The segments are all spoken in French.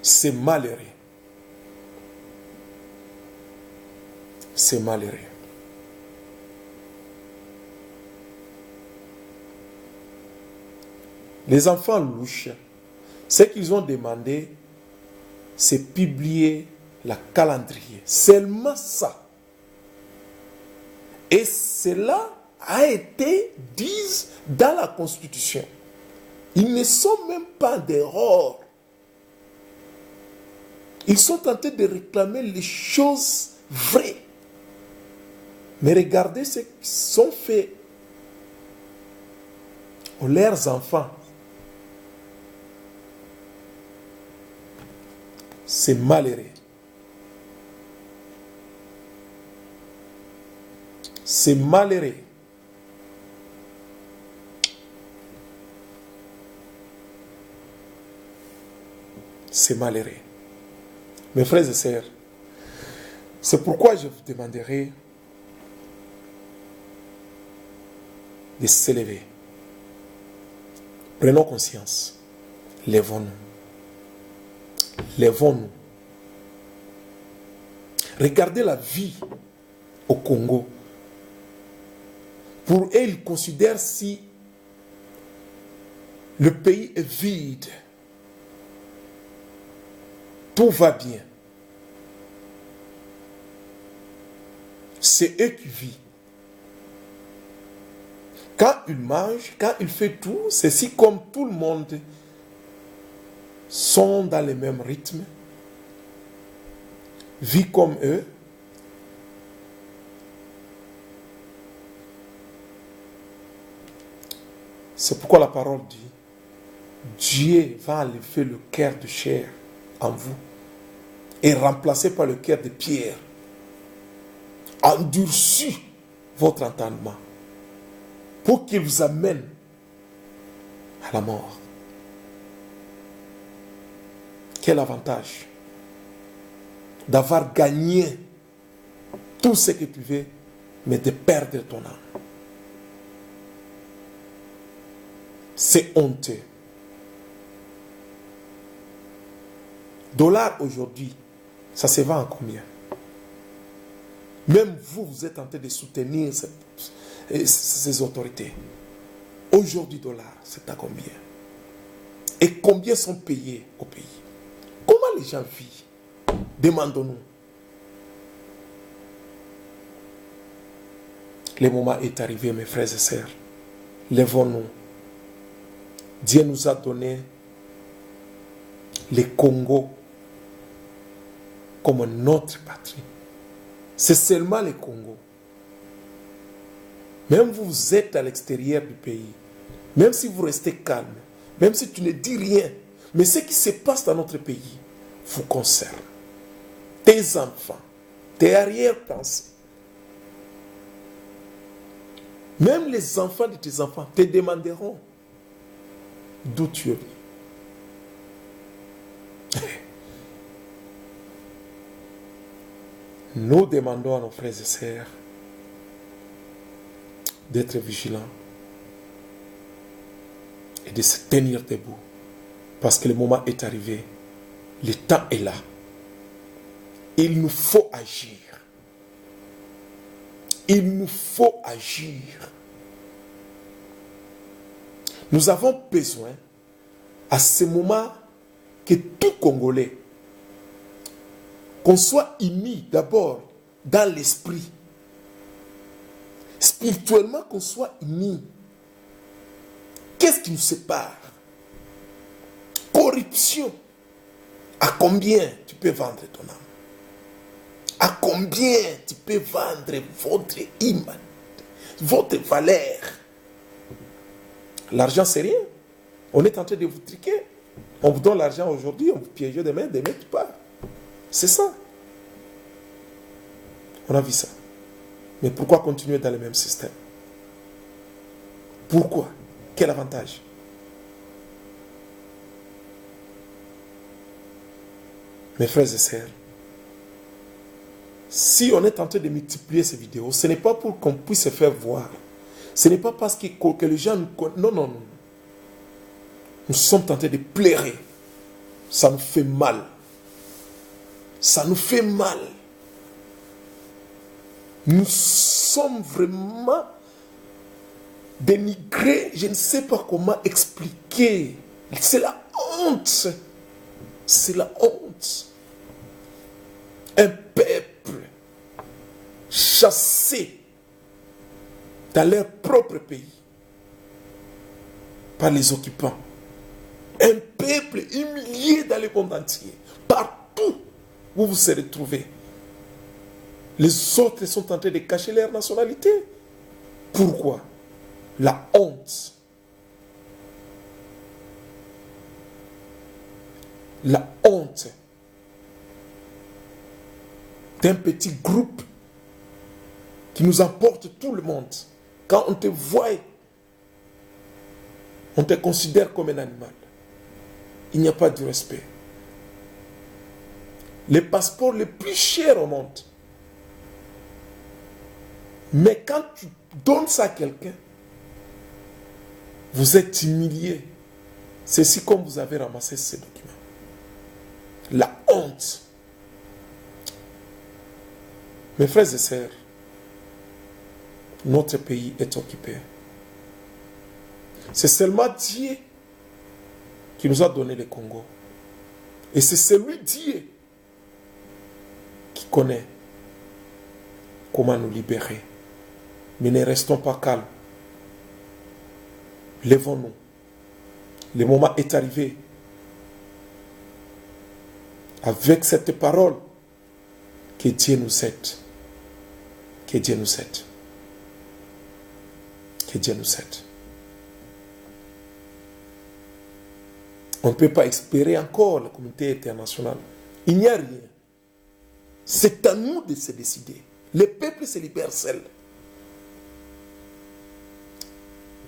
C'est malheureux. C'est malheureux. Les enfants louches, ce qu'ils ont demandé, c'est publier la calendrier. Seulement ça. Et cela a été dit dans la Constitution. Ils ne sont même pas d'erreur. Ils sont tentés de réclamer les choses vraies. Mais regardez ce qu'ils sont faits aux leurs enfants. C'est malheureux. C'est malheureux. C'est malheureux. Mes frères et sœurs, c'est pourquoi je vous demanderai de s'élever. Prenons conscience. Lèvons-nous. Lèvons-nous. Regardez la vie au Congo. Pour eux, ils considèrent si le pays est vide, tout va bien. C'est eux qui vivent. Quand ils mangent, quand ils font tout, c'est si comme tout le monde sont dans le même rythme, vivent comme eux. C'est pourquoi la parole dit, Dieu va enlever le cœur de chair en vous et remplacer par le cœur de pierre. Endurcis votre entendement pour qu'il vous amène à la mort. Quel avantage d'avoir gagné tout ce que tu veux, mais de perdre ton âme. C'est honteux. Dollar aujourd'hui, ça se vend à combien? Même vous, vous êtes en train de soutenir ces autorités. Aujourd'hui, dollar, c'est à combien? Et combien sont payés au pays? Comment les gens vivent? Demandons-nous. Le moment est arrivé, mes frères et sœurs. Lèvons-nous. Dieu nous a donné le Congo comme notre patrie. C'est seulement le Congo. Même vous êtes à l'extérieur du pays, même si vous restez calme, même si tu ne dis rien, mais ce qui se passe dans notre pays vous concerne. Tes enfants, tes arrière-pensées, même les enfants de tes enfants te demanderont d'où tu es. Nous demandons à nos frères et sœurs d'être vigilants et de se tenir debout parce que le moment est arrivé, le temps est là. Il nous faut agir. Il nous faut agir. Nous avons besoin à ce moment que tout Congolais, qu'on soit unis d'abord dans l'esprit, spirituellement qu'on soit unis. Qu'est-ce qui nous sépare? Corruption. À combien tu peux vendre ton âme? À combien tu peux vendre votre image, votre valeur? L'argent, c'est rien. On est en train de vous triquer. On vous donne l'argent aujourd'hui, on vous piège demain tu pars. C'est ça. On a vu ça. Mais pourquoi continuer dans le même système? Pourquoi? Quel avantage? Mes frères et sœurs, si on est en train de multiplier ces vidéos, ce n'est pas pour qu'on puisse se faire voir. Ce n'est pas parce que les gens nous connaissent. Non, non, non. Nous sommes tentés de plaire. Ça nous fait mal. Ça nous fait mal. Nous sommes vraiment dénigrés. Je ne sais pas comment expliquer. C'est la honte. C'est la honte. Un peuple chassé dans leur propre pays par les occupants. Un peuple humilié dans le monde entier. Partout où vous serez trouvés. Les autres sont en train de cacher leur nationalité. Pourquoi? La honte. La honte d'un petit groupe qui nous emporte tout le monde. Quand on te voit, on te considère comme un animal. Il n'y a pas de respect. Les passeports les plus chers au monde. Mais quand tu donnes ça à quelqu'un, vous êtes humilié. C'est si comme vous avez ramassé ces documents. La honte. Mes frères et sœurs, notre pays est occupé. C'est seulement Dieu qui nous a donné le Congo. Et c'est celui Dieu qui connaît comment nous libérer. Mais ne restons pas calmes. Lèvons-nous. Le moment est arrivé. Avec cette parole, que Dieu nous aide. Que Dieu nous aide. Que Dieu nous aide. On ne peut pas espérer encore la communauté internationale. Il n'y a rien. C'est à nous de se décider. Le peuple se libère seul.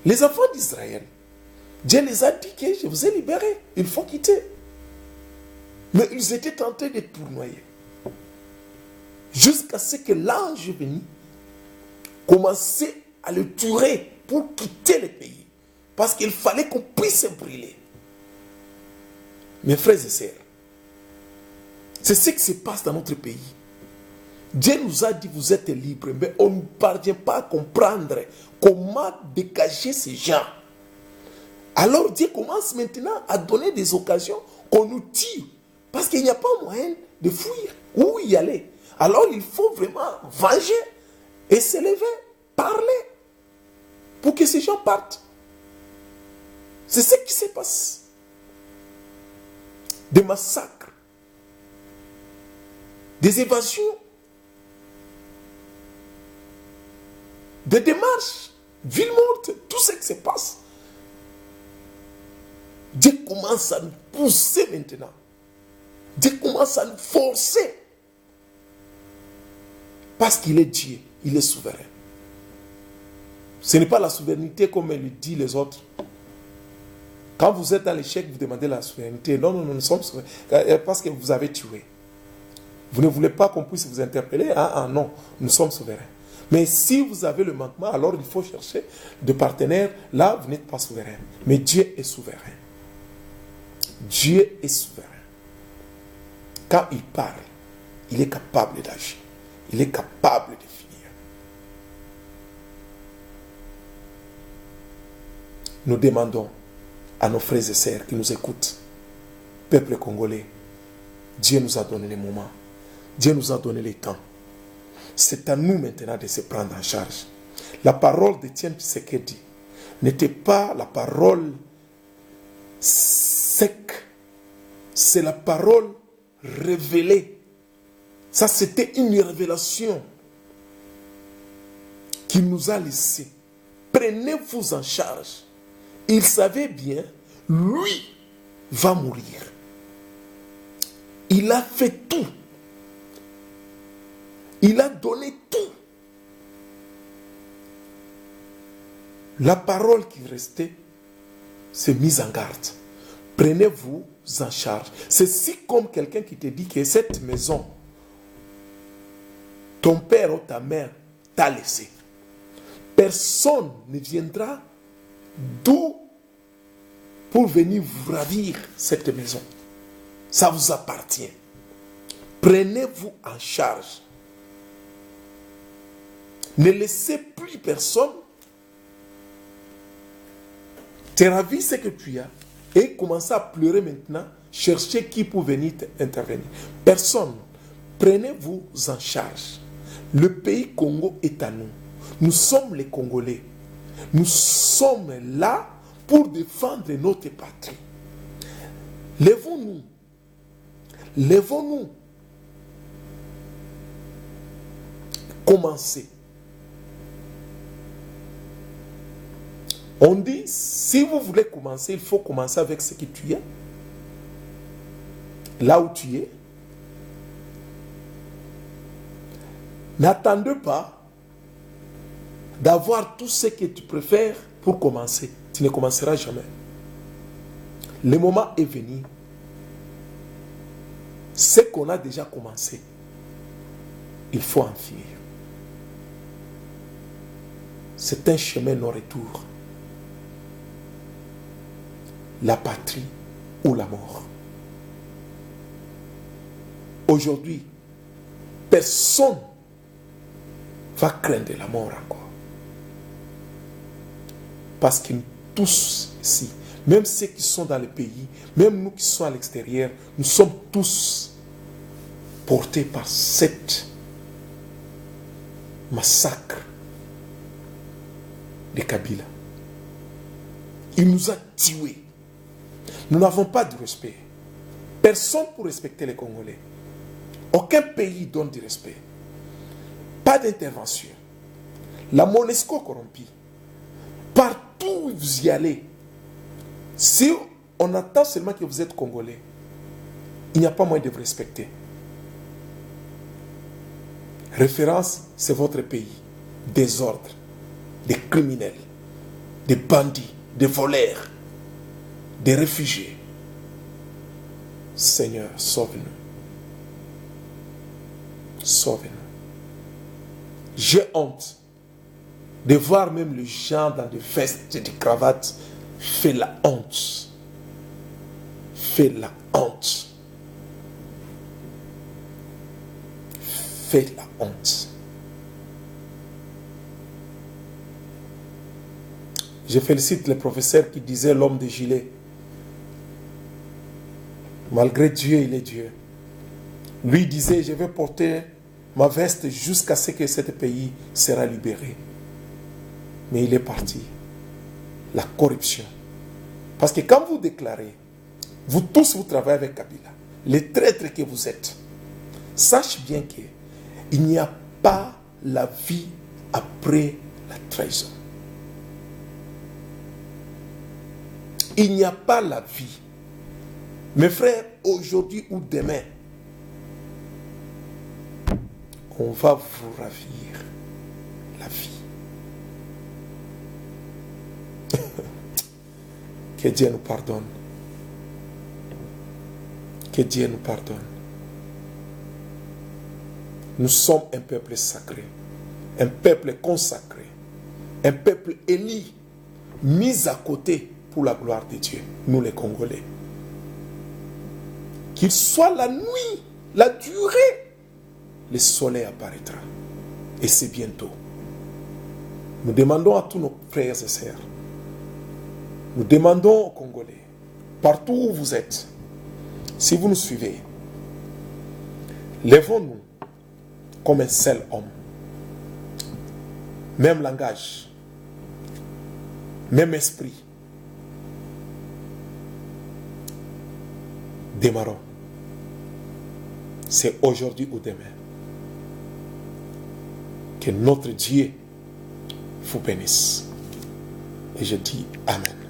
Les enfants d'Israël, Dieu les a dit que je vous ai libérés. Il faut quitter. Mais ils étaient tentés de tournoyer. Jusqu'à ce que l'ange venu commençait à le tuer pour quitter le pays. Parce qu'il fallait qu'on puisse se brûler. Mes frères et sœurs, c'est ce qui se passe dans notre pays. Dieu nous a dit vous êtes libres, mais on ne parvient pas à comprendre comment dégager ces gens. Alors Dieu commence maintenant à donner des occasions qu'on nous tue. Parce qu'il n'y a pas moyen de fuir. Où y aller? Alors il faut vraiment venger et se lever, parler pour que ces gens partent. C'est ce qui se passe. Des massacres, des évasions, des démarches, villes mortes, tout ce qui se passe. Dieu commence à nous pousser maintenant. Dieu commence à nous forcer. Parce qu'il est Dieu, il est souverain. Ce n'est pas la souveraineté comme le dit les autres. Quand vous êtes dans l'échec, vous demandez la souveraineté. Non, nous sommes souverains. Parce que vous avez tué. Vous ne voulez pas qu'on puisse vous interpeller? Non, nous sommes souverains. Mais si vous avez le manquement, alors il faut chercher de partenaires. Là, vous n'êtes pas souverain. Mais Dieu est souverain. Dieu est souverain. Quand il parle, il est capable d'agir. Il est capable de finir. Nous demandons à nos frères et sœurs qui nous écoutent, peuple congolais, Dieu nous a donné les moments. Dieu nous a donné les temps. C'est à nous maintenant de se prendre en charge. La parole d'Étienne Tshisekedi n'était pas la parole sec. C'est la parole révélée. Ça, c'était une révélation qu'il nous a laissée. Prenez-vous en charge. Il savait bien, lui va mourir. Il a fait tout. Il a donné tout. La parole qui restait, c'est mise en garde. Prenez-vous en charge. C'est si comme quelqu'un qui te dit que cette maison, ton père ou ta mère t'a laissé. Personne ne viendra d'où pour venir vous ravir cette maison. Ça vous appartient. Prenez-vous en charge. Ne laissez plus personne te ravir ce que tu as et commencer à pleurer maintenant, chercher qui peut venir intervenir. Personne. Prenez-vous en charge. Le pays Congo est à nous. Nous sommes les Congolais. Nous sommes là pour défendre notre patrie. Lèvons-nous. Lèvons-nous. Commencez. On dit, si vous voulez commencer, il faut commencer avec ce que tu as. Là où tu es. N'attendez pas d'avoir tout ce que tu préfères pour commencer. Tu ne commenceras jamais. Le moment est venu. Ce qu'on a déjà commencé, il faut en finir. C'est un chemin non retour. La patrie ou la mort. Aujourd'hui, personne va craindre la mort encore. Parce que nous tous ici, même ceux qui sont dans le pays, même nous qui sommes à l'extérieur, nous sommes tous portés par cette massacre de Kabila. Il nous a tués. Nous n'avons pas de respect. Personne pour respecter les Congolais. Aucun pays donne du respect. Pas d'intervention. La MONUSCO corrompue. Partout où vous y allez, si on attend seulement que vous êtes Congolais, il n'y a pas moyen de vous respecter. Référence, c'est votre pays. Désordre, des criminels, des bandits, des voleurs, des réfugiés. Seigneur, sauve-nous. Sauve-nous. J'ai honte de voir même les gens dans des vestes et des cravates. Fait la honte. Fait la honte. Fait la honte. Je félicite le professeur qui disait l'homme de gilet. Malgré Dieu, il est Dieu. Lui disait, je vais porter ma veste jusqu'à ce que ce pays sera libéré. Mais il est parti. La corruption. Parce que quand vous déclarez, vous tous vous travaillez avec Kabila, les traîtres que vous êtes, sache bien qu'il n'y a pas la vie après la trahison. Il n'y a pas la vie. Mes frères, aujourd'hui ou demain, on va vous ravir la vie. Que Dieu nous pardonne. Que Dieu nous pardonne. Nous sommes un peuple sacré, un peuple consacré, un peuple élu, mis à côté pour la gloire de Dieu, nous les Congolais. Qu'il soit la nuit, la durée, le soleil apparaîtra. Et c'est bientôt. Nous demandons à tous nos frères et sœurs, nous demandons aux Congolais, partout où vous êtes, si vous nous suivez, lèvons-nous comme un seul homme. Même langage, même esprit. Démarrons. C'est aujourd'hui ou demain. Que notre Dieu vous bénisse. Et je dis Amen.